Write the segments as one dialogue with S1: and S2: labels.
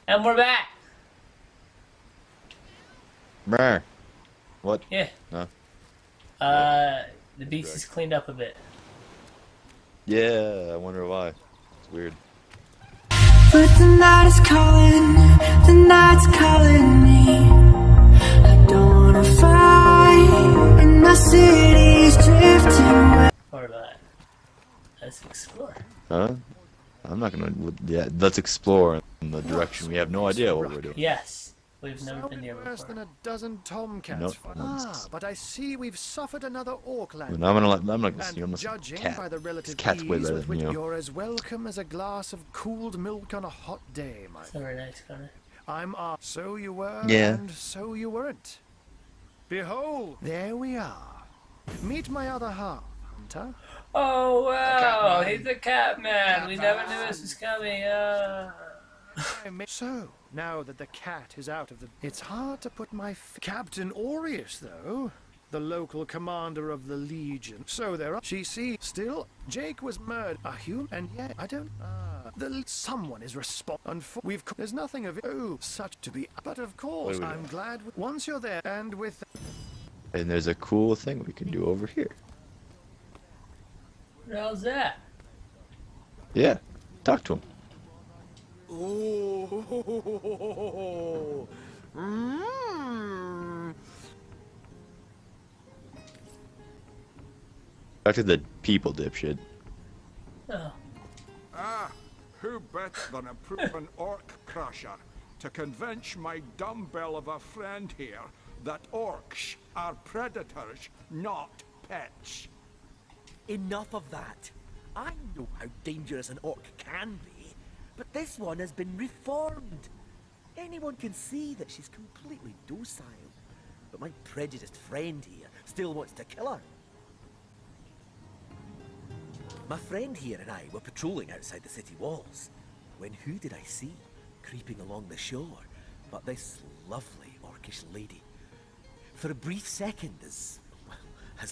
S1: And we're back.
S2: Brr. What?
S1: Yeah.
S2: Huh?
S1: The beast is cleaned up a bit.
S2: Yeah, I wonder why. It's weird.
S3: But the night is calling, the night's calling me. I don't wanna fight, and the city's drifting away.
S1: Or that. Let's explore.
S2: Huh? I'm not gonna. Yeah, let's explore in the direction. We have no idea what we're doing.
S1: Yes. We've never been here
S4: worse
S1: before.
S4: than a dozen tomcats.
S2: No.
S4: But I see we've suffered another orc land.
S2: I'm not gonna see
S4: And
S2: him.
S4: judging
S2: Cat.
S4: by the relative
S2: Cat's way
S4: ease
S2: better
S4: with
S2: than
S4: which
S2: you.
S4: you're as welcome as a glass of cooled milk on a hot day, my
S1: It's a very nice corner.
S4: I'm so you were,
S2: Yeah.
S4: and so you weren't. Behold, there we are. Meet my other half, Hunter.
S1: Oh wow,
S4: Catman.
S1: he's a cat man. We never knew this was coming.
S4: So, now that the cat is out of the... It's hard to put my... Captain Aureus, though, the local commander of the Legion. So there are... She sees... Still, Jake was murdered. A human... And yet, I don't... someone is responsible. We've... There's nothing of... Oh, such to be... But of course, I'm glad... Once you're there, and with...
S2: And there's a cool thing we can do over here.
S1: What the hell's that?
S2: Yeah, talk to him.
S4: Oh.
S2: Talk to the people, dipshit.
S1: Oh.
S5: Ah, who better than a proven orc crusher to convince my dumbbell of a friend here that orcs are predators, not pets?
S6: Enough of that. I know how dangerous an orc can be, but this one has been reformed. Anyone can see that she's completely docile, but my prejudiced friend here still wants to kill her. My friend here and I were patrolling outside the city walls, when who did I see creeping along the shore but this lovely orcish lady? For a brief second, as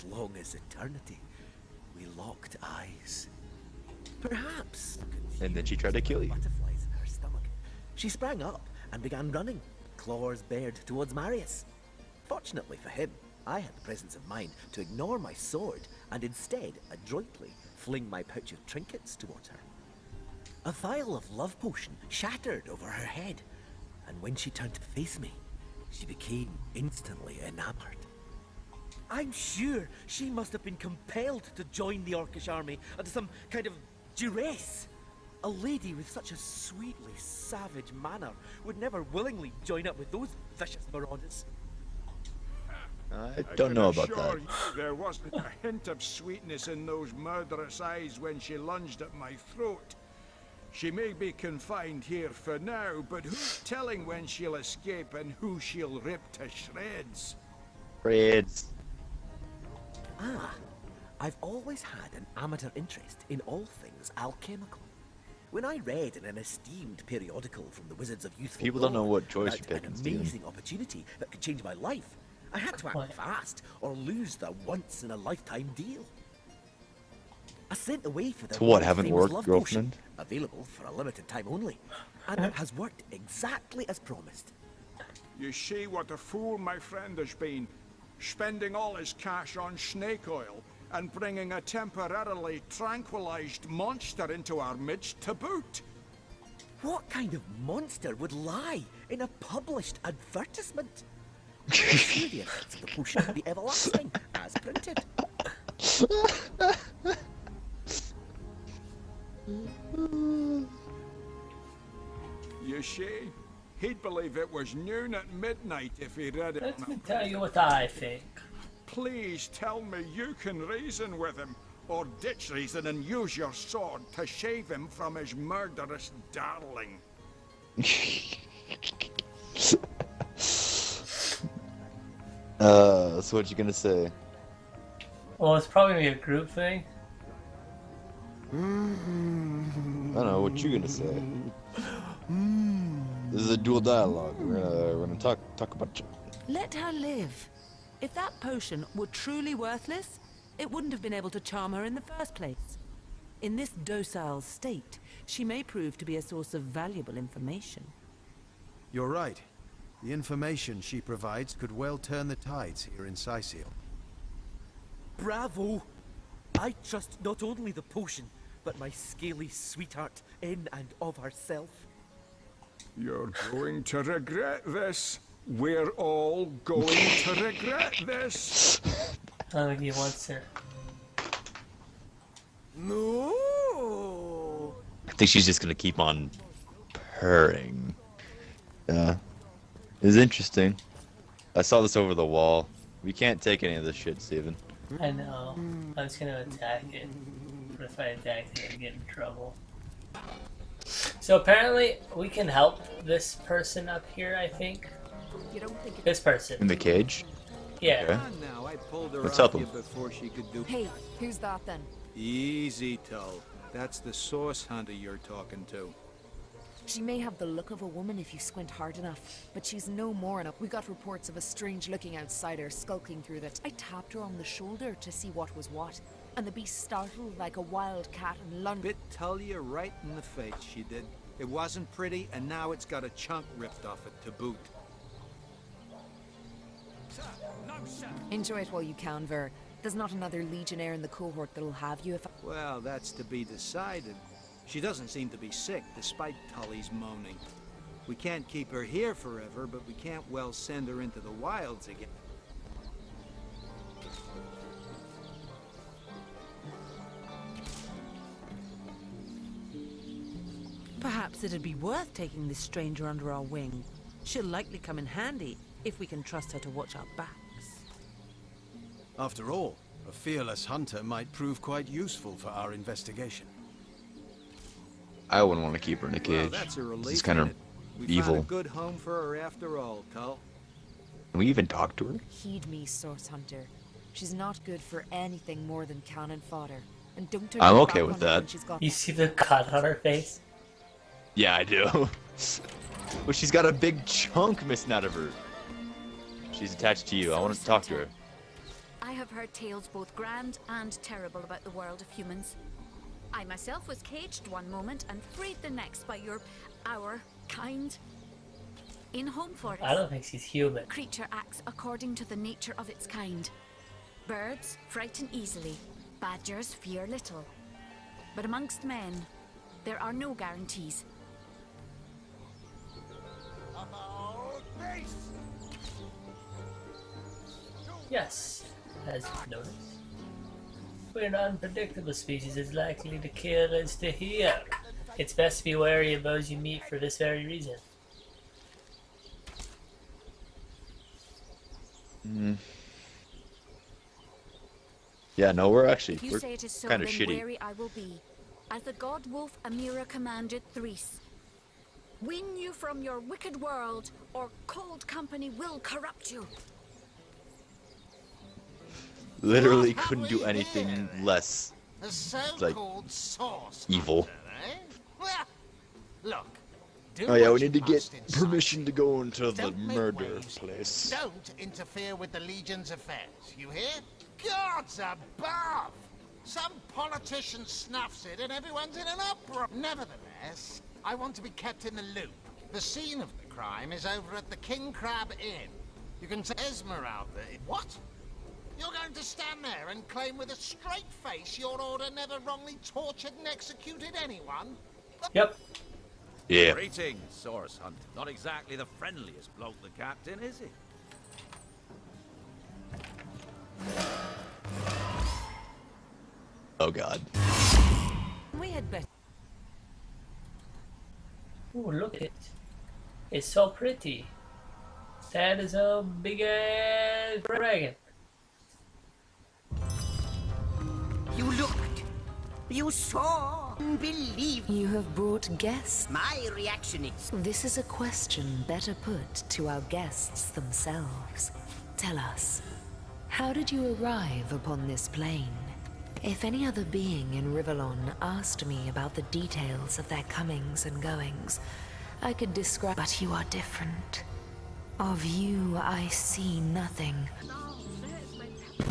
S6: long as eternity, we locked eyes. Perhaps.
S2: And then she tried to kill you.
S6: Butterflies in her stomach. She sprang up and began running, claws bared towards Marius. Fortunately for him, I had the presence of mind to ignore my sword and instead adroitly fling my pouch of trinkets towards her. A vial of love potion shattered over her head, and when she turned to face me, she became instantly enamored. I'm sure she must have been compelled to join the Orcish army under some kind of duress. A lady with such a sweetly savage manner would never willingly join up with those vicious marauders.
S2: I don't know about that.
S5: There wasn't a hint of sweetness in those murderous eyes when she lunged at my throat. She may be confined here for now, but who's telling when she'll escape and who she'll rip to shreds?
S2: Shreds.
S6: Ah, I've always had an amateur interest in all things alchemical. When I read in an esteemed periodical from the Wizards of Youthful
S2: People don't know
S6: Lore
S2: what choice
S6: about
S2: you're
S6: an
S2: picking, Steven.
S6: amazing opportunity that could change my life, I had to act fast or lose the once-in-a-lifetime deal. I sent away for the
S2: So what, haven't
S6: famous
S2: worked,
S6: love
S2: girlfriend?
S6: potion, available for a limited time only, and it has worked exactly as promised.
S5: You see what a fool my friend has been, spending all his cash on snake oil and bringing a temporarily tranquilized monster into our midst to boot.
S6: What kind of monster would lie in a published advertisement? I'm sure the effects of the potion will be everlasting, as printed.
S5: You see, he'd believe it was noon at midnight if he read it.
S1: Let me tell you what I think.
S5: Please tell me you can reason with him, or ditch reason and use your sword to shave him from his murderous darling.
S2: So what you gonna say?
S1: Well, it's probably gonna be a group thing.
S2: I don't know, what you gonna say? This is a dual dialogue. We're gonna talk about...
S7: Let her live. If that potion were truly worthless, it wouldn't have been able to charm her in the first place. In this docile state, she may prove to be a source of valuable information.
S8: You're right. The information she provides could well turn the tides here in Sicil.
S6: Bravo! I trust not only the potion, but my scaly sweetheart in and of herself.
S5: You're going to regret this. We're all going to regret this.
S1: I don't think he wants her.
S6: Moo!
S2: I think she's just gonna keep on purring. Yeah. It's interesting. I saw this over the wall. We can't take any of this shit, Steven.
S1: I know. I was gonna attack it. But if I attacked it, I'd get in trouble. So apparently, we can help this person up here, I think.
S7: You don't think
S1: This person.
S2: In the cage?
S1: Yeah.
S2: Okay.
S5: Now, I pulled her
S2: Let's
S5: off
S2: help
S5: you
S2: him.
S5: before she could do.
S7: Hey, who's that then?
S5: Easy, Tull. That's the source hunter you're talking to.
S9: She may have the look of a woman if you squint hard enough, but she's no more enough. We got reports of a strange-looking outsider skulking through the... I tapped her on the shoulder to see what was what, and the beast startled like a wild cat and lunged...
S5: Bit Tull you right in the face, she did. It wasn't pretty, and now it's got a chunk ripped off it to boot. Sir, no, sir.
S9: Enjoy it while you can, Ver. There's not another legionnaire in the cohort that'll have you if...
S5: Well, that's to be decided. She doesn't seem to be sick, despite Tully's moaning. We can't keep her here forever, but we can't well send her into the wilds again.
S7: Perhaps it'd be worth taking this stranger under our wing. She'll likely come in handy if we can trust her to watch our backs.
S8: After all, a fearless hunter might prove quite useful for our investigation.
S2: I wouldn't want to keep her in a
S5: Well,
S2: cage.
S5: that's a relief.
S2: It's kind of
S5: ain't it? We
S2: evil.
S5: found a good home for her after all, Tull.
S2: Can we even talk to her?
S9: Heed me, Source Hunter. She's not good for anything more than cannon fodder. And don't turn
S2: I'm
S9: your
S2: okay
S9: back
S2: with
S9: on her
S2: that.
S9: when she's got...
S1: You see the cut on her face?
S2: Yeah, I do. But she's got a big chunk missing out of her. She's attached to you. I want to talk to her.
S10: I have heard tales both grand and terrible about the world of humans. I myself was caged one moment and freed the next by our kind. In Home Forest,
S1: I don't think she's human.
S10: creature acts according to the nature of its kind. Birds frighten easily, badgers fear little. But amongst men, there are no guarantees.
S1: Yes, as you've noticed. When an unpredictable species is likely to kill us to hear. It's best to be wary of those you meet for this very reason.
S2: Yeah, no, we're actually
S10: If you
S2: we're
S10: say it is so,
S2: kind
S10: then
S2: of shitty.
S10: wary I will be. As the god wolf Amira commanded Threes. Win you from your wicked world, or cold company will corrupt you.
S2: Literally couldn't do anything less
S11: The
S2: like
S11: so-called source
S2: evil.
S11: hunter, eh? Well, look. Do
S2: Oh yeah, we
S11: what
S2: need to
S11: you
S2: get
S11: must in
S2: permission to go into the
S11: Don't make
S2: murder
S11: waves.
S2: place.
S11: Don't interfere with the Legion's affairs, you hear? Gods above! Some politician snuffs it and everyone's in an uproar. Nevertheless, I want to be kept in the loop. The scene of the crime is over at the King Crab Inn. You can say Esmeralda. What? You're going to stand there and claim with a straight face your order never wrongly tortured and executed anyone?
S1: Yep.
S2: Yeah.
S12: Greetings, Source Hunt. Not exactly the friendliest bloke, the captain, is he?
S2: Oh god.
S7: We had better.
S1: Ooh, look it. It's so pretty. That is a big ass dragon.
S13: You looked. You saw. Believe.
S9: You have brought guests.
S13: My reaction is...
S9: This is a question better put to our guests themselves. Tell us, how did you arrive upon this plane? If any other being in Rivellon asked me about the details of their comings and goings, I could describe... But you are different. Of you, I see nothing.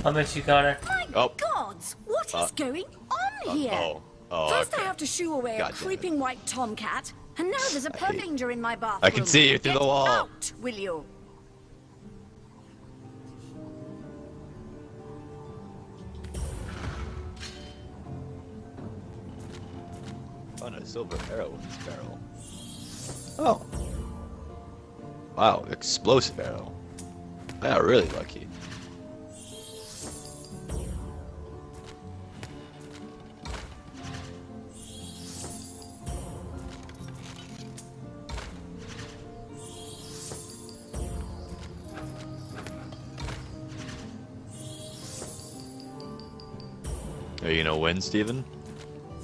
S1: How much you got her?
S10: My
S2: Oh.
S10: gods, what is going on here?
S2: Oh.
S10: First
S2: Okay.
S10: I have to shoo away
S2: God
S10: a
S2: damn it.
S10: creeping white tomcat, And now there's a Purvinger in my bathroom.
S2: I can see you through
S10: Get
S2: the wall.
S10: Out, will you?
S2: Found a silver arrow in this barrel. Oh. Wow, explosive arrow. I got really lucky. Are you gonna win, Steven?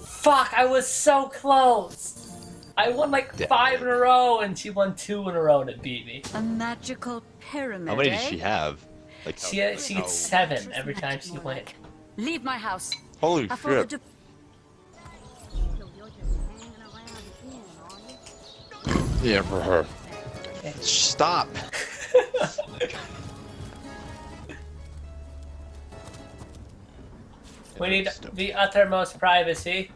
S1: Fuck, I was so close! I won like
S2: Damn
S1: 5 in a row, and she won 2 in a row, and it beat me.
S10: A magical pyramid,
S2: How many
S10: eh?
S2: does she have? Like
S1: She gets 7 every time she wins.
S10: Leave my house.
S2: Holy
S10: I thought
S2: shit. Yeah, for her. Stop.
S1: We need the uttermost privacy.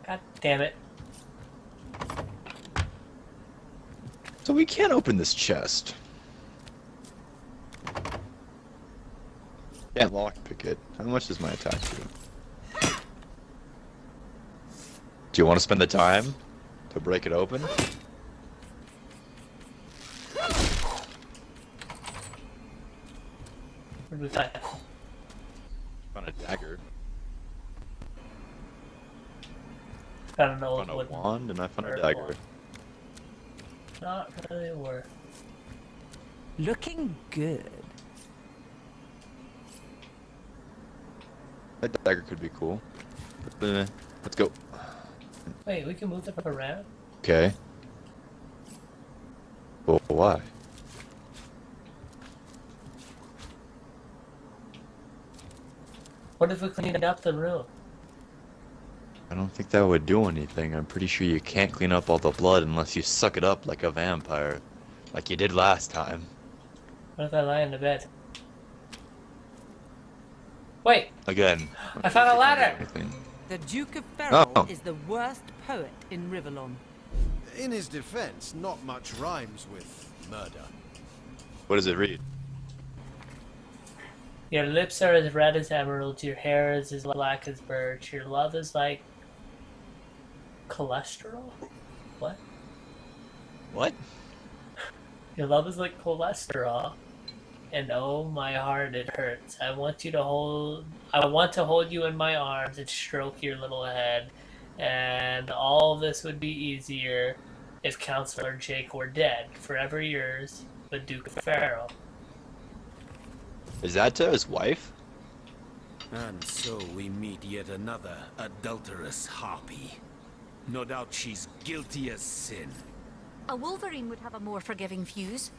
S1: God damn it.
S2: So we can't open this chest. Can't lockpick it. How much does my attack do? Do you want to spend the time to break it open?
S1: What do we find?
S2: Found a dagger.
S1: Found an old
S2: Found a
S1: wooden
S2: wand and I found a
S1: bird
S2: dagger.
S1: wand. Not really worth.
S7: Looking good.
S2: That dagger could be cool. Let's go.
S1: Wait, we can move them around?
S2: Okay. Well, why?
S1: What if we cleaned up the room?
S2: I don't think that would do anything. I'm pretty sure you can't clean up all the blood unless you suck it up like a vampire. Like you did last time.
S1: What if I lie in the bed? Wait!
S2: Again.
S1: I found a ladder!
S7: The Duke of Ferrol
S2: Oh.
S7: is the worst poet in Rivellon.
S8: In his defense, not much rhymes with murder.
S2: What does it read?
S1: Your lips are as red as emeralds, your hair is as black as birch, your love is like... cholesterol? What?
S2: What?
S1: Your love is like cholesterol. And oh my heart, it hurts. I want to hold you in my arms and stroke your little head. And all this would be easier if Counselor Jake were dead. Forever yours, the Duke of Ferrol.
S2: Is that to his wife?
S14: And so we meet yet another adulterous harpy. No doubt she's guilty as sin.
S10: A Wolverine would have a more forgiving fuse.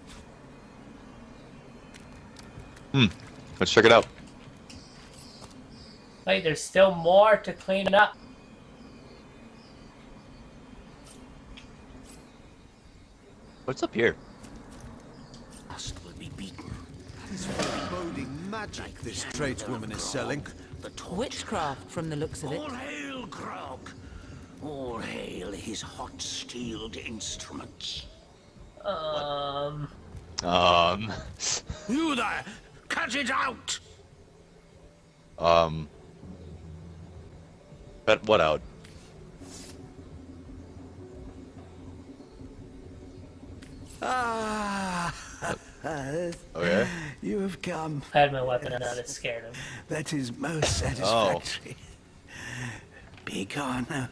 S2: Let's check it out.
S1: Wait, there's still more to clean up.
S2: What's up here?
S14: Lust will be beaten.
S8: It's foreboding magic this tradeswoman is selling.
S7: Witchcraft from the looks of it.
S11: All hail, Grog! All hail his hot-steeled instruments. You there! Cut it out!
S2: Cut what out?
S13: Ah!
S2: Okay.
S13: You have come.
S1: I had my weapon out, it scared him.
S13: That is most satisfactory. Begone,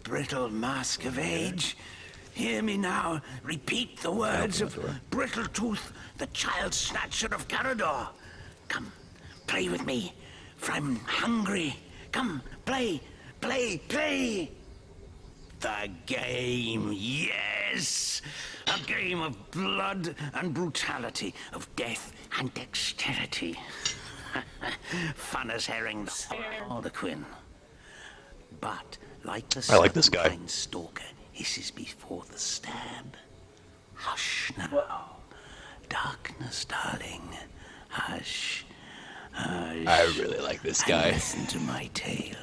S13: brittle mask of age. Hear me now. Repeat the words of Brittletooth, the child snatcher of Carador. Come, play with me, for I'm hungry. Come, play, play, play. The game, yes! A game of blood and brutality, of death and dexterity. Fun as herrings, Harlequin. But, like the
S2: I like this guy.
S13: serpentine stalker hisses before the stab. Hush now. Darkness, darling. Hush. Hush.
S2: I really like this guy.
S13: And listen to my tale.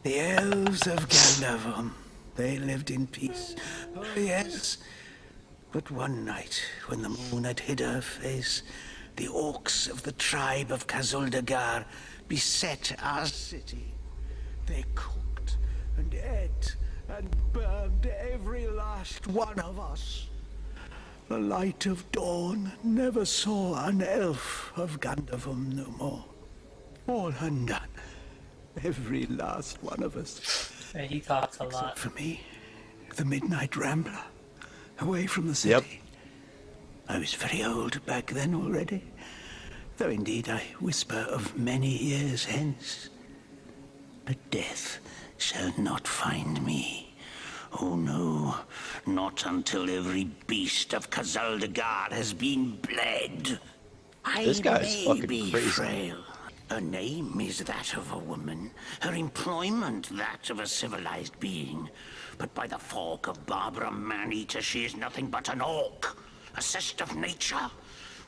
S13: The elves of Gandavon, They lived in peace. Oh, yes. But one night, when the moon had hid her face, the orcs of the tribe of Kazuldagar beset our city. They cooked and ate and burned every last one of us. The light of dawn never saw an elf of Gandavum no more. All undone. Every last one of us.
S1: Yeah, he talks a lot.
S13: Except for me, the Midnight Rambler, away from the city. I was very old back then already, though indeed I whisper of many years hence. But death shall not find me. Oh no, not until every beast of Kazuldagar has been bled.
S2: This guy is
S13: may
S2: fucking
S13: be
S2: crazy.
S13: frail. Her name is that of a woman, her employment that of a civilized being. But by the fork of Barbara Maneater, she is nothing but an orc, a cyst of nature.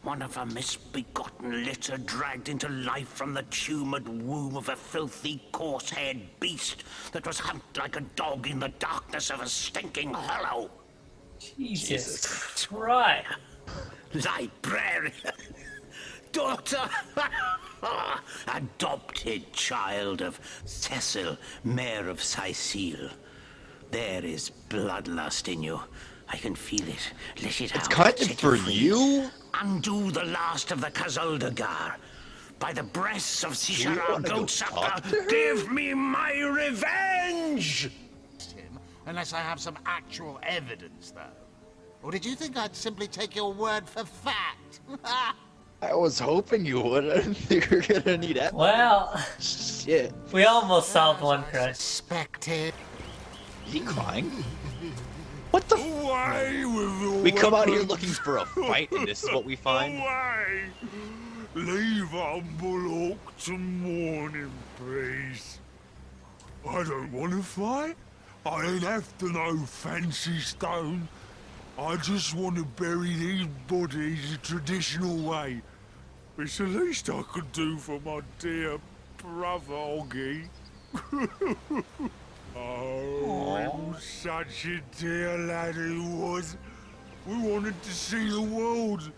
S13: One of a misbegotten litter dragged into life from the tumoured womb of a filthy, coarse-haired beast that was humped like a dog in the darkness of a stinking hollow.
S1: Jesus Christ.
S13: Librarian. Daughter. Adopted child of Cecil, Mayor of Sicile. There is bloodlust in you. I can feel it. Let it out.
S2: It's kind of
S13: Set it
S2: for
S13: free.
S2: you.
S13: Undo the last of the Kazuldagar. By the breasts of Sishara
S2: wanna go
S13: Goatsucker,
S2: talk to her?
S13: give me my revenge!
S11: Him, unless I have some actual evidence, though. Or did you think I'd simply take your word for fact?
S2: I was hoping you would. I didn't think you were gonna need that.
S1: Well,
S2: Shit.
S1: we almost solved one crush.
S11: Suspected.
S2: Is he crying? What the
S5: Away with your
S2: We come out here
S5: weapons.
S2: looking for a fight, and this is what we find?
S5: Away! Leave humble orc to mourn in peace. I don't want to fight. I ain't after no fancy stone. I just want to bury these bodies the traditional way. It's the least I could do for my dear brother Oggy. Oh, he was such a dear lad he was. We wanted to see the world,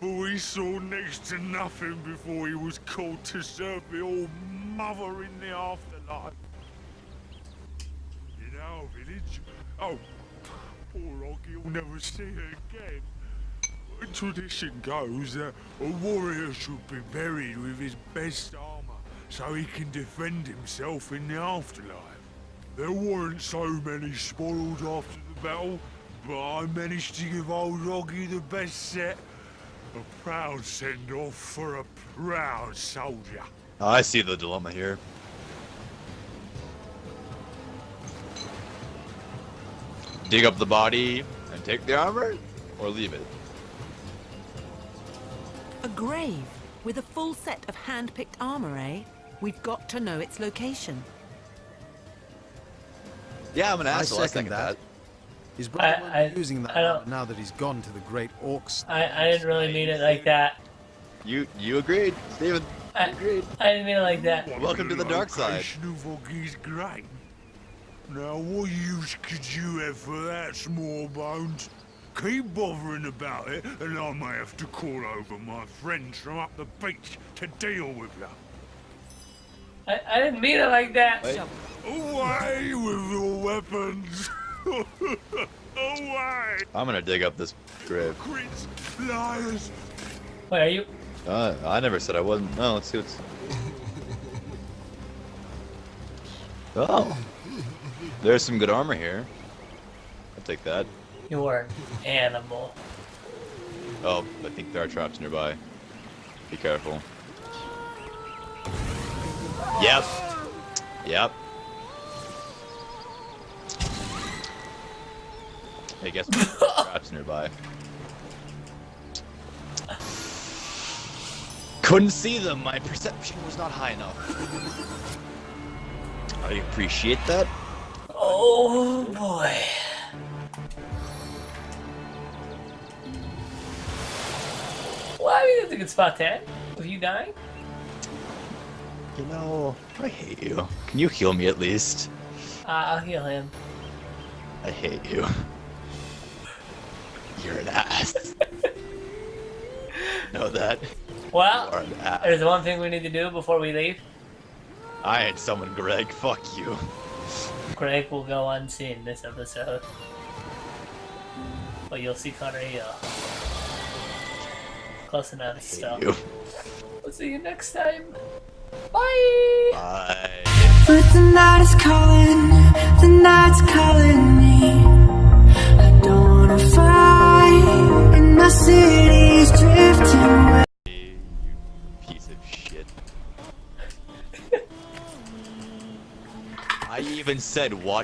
S5: but we saw next to nothing before he was called to serve the old mother in the afterlife. In our village, oh, poor Oggy will never see her again. Tradition goes that a warrior should be buried with his best armor so he can defend himself in the afterlife. There weren't so many spoils after the battle, but I managed to give old Oggy the best set. A proud send-off for a proud soldier.
S2: Oh, I see the dilemma here. Dig up the body and take the armor, or leave it?
S7: A grave with a full set of hand-picked armor, eh? We've got to know its location.
S2: Yeah, I'm an
S8: I
S2: asshole. I
S8: second
S2: second
S8: that. His brother won't
S1: I
S8: be using that
S1: don't-
S8: armor now that he's gone to the great orcs.
S1: I didn't really mean it like that.
S2: You agreed, Steven.
S1: I
S2: agreed.
S1: I didn't mean it like that.
S2: Welcome to the dark side.
S5: Location of Oggy's grave. Now, what use could you have for that, small bones? Keep bothering about it, and I may have to call over my friends from up the beach to deal with you.
S1: I didn't mean it like that.
S2: Wait.
S5: Away with your weapons! Away!
S2: I'm gonna dig up this grave.
S5: Hypocrites, liars!
S1: Wait, are you?
S2: I never said I wasn't. No, let's see what's. Oh, there's some good armor here. I'll take that.
S1: You're an animal.
S2: Oh, I think there are traps nearby. Be careful. Yep. Yep. Hey, guess what? There are traps nearby. Couldn't see them. My perception was not high enough. I appreciate that.
S1: Oh boy. Well, I mean, it's a good spot to end. With you dying?
S2: You know, I hate you. Can you heal me at least?
S1: I'll heal him.
S2: I hate you. You're an ass. Know that?
S1: Well,
S2: You are an ass.
S1: there's one thing we need to do before we leave.
S2: I ain't summoned Greg. Fuck you.
S1: Greg will go unseen this episode. But you'll see Conrad. Close enough stuff. We'll see you next time. Bye!
S2: Bye.
S3: But the night is calling, the night's calling me. I don't wanna fight, and the city's drifting away.
S2: You piece of shit. I even said watch